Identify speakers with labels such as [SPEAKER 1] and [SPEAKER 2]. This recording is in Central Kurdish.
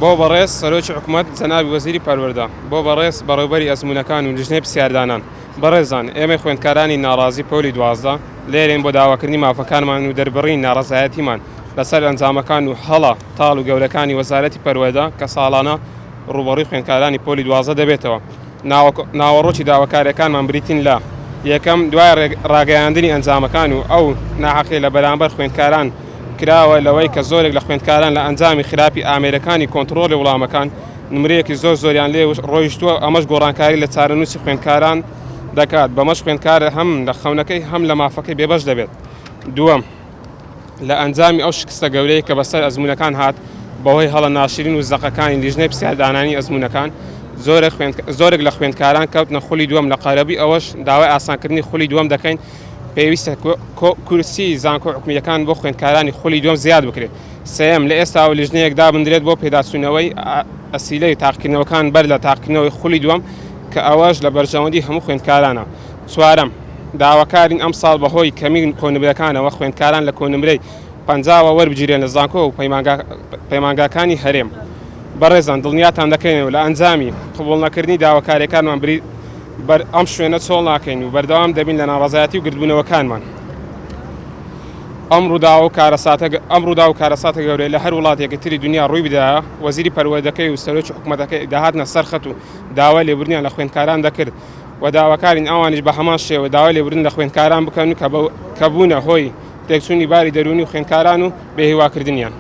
[SPEAKER 1] بۆ بەڕێز سەرۆکی حکوومەت جەنابی وەزیری پەروەردە بۆ بەڕێز بەڕێوەبەری ئەزموونەکان و لیژنەی پرسیاردانان بەڕێزان ئێمە خوێندکارانی ناڕازی پۆلی 12 لێرێن بۆ داواکردنی مافەکانمان و دەربڕین ناڕەزایەتیمان لەسەر ئەنجامەکان و هەڵە تاڵ و گەورەکانی وەزارەتی پەروەردە کە ساڵانە ڕوبەڕووی خوێندکارانی پۆلی 12 دەبێتەوە. ناوەڕۆکی داواکاریەکانمان بریتین لە یەکەم دوای ڕاگەیاندنی ئەنجامەکان و ئەو ناحەقی لە بەرامبەر خوێندکاران کراوە لەوەی کە زۆرێک لە خوێندکاران لە ئەنجامی خراپی ئامێرەکانی کۆنتڕۆلی وڵامەکان نمرەیەکی زۆریان لێ ڕۆیشتووە ئەمەش گۆڕانکاری لە چارەنووسی خوێندکاران دەکات بەمەش خوێندکارە هەم لە خەونەکەی هەم لە مافەکەی بێبەش دەبێت. دووەم لە ئەنجامی ئەو شکستە گەورەی کە بەسەر ئەزموونەکان هات بەهۆی هەڵە ناشرین و زەقەکانی لیژنەی پرسیاردانانی ئەزموونەکان زۆرێک لە خوێندکاران کەوتنە خولی دووەم لە قەرەبی ئەوەش داوای ئاسانکردنی خولی دووەم دەکەین پێویستە کورسی زانکۆ حکومیەکان بۆ خوێندکارانی خولی دووەم زیاد بکرێت. سێم لە ئێستا و لیژنەیەک دابدرێت بۆ پێداچوونەوەی ئەسیلەی تاقیکردنەوەکان بەر لە تاقیکردنەوەی خولی دووەم کە ئەوەش لە بەرژەوەندی هەموو خوێندکارانە. چوارەم داواکارین ئەم ساڵ بەهۆی کەمی کۆنمرەکانەوە خوێندکاران لە کۆنمرەی 50 وەربگیرێن لە زانکۆ و پەیمانگاکانی هەرێم. بەڕێزان دڵنیاتان دەکەینەوە لە ئەنجامی قبوڵ نەکردنی داواکاریەکانمان ئەم شوێنە چۆڵ ناکەین و بەردەوام دەبین لە ناڕەزایەتی و گردبوونەوەکانمان. ئەم ڕوودا و کارەساتە گەورەی لە هەر وڵاتێکی تری دنیا ڕووی بدایە وەزیری پەروەردەکەی و سەرۆکی حکوومەتەکەی داهاتنە سەرخەت و داوای لێبوردنیان لە خوێندکاران دەکرد و داواکارین ئەوانیش بە هەمان شێوە داوای لێبوردن لە خوێندکاران بکەن و کە بوونە هۆی تێکچوونی باری دەرونی و خوێندکاران و بێهیواکردنیان.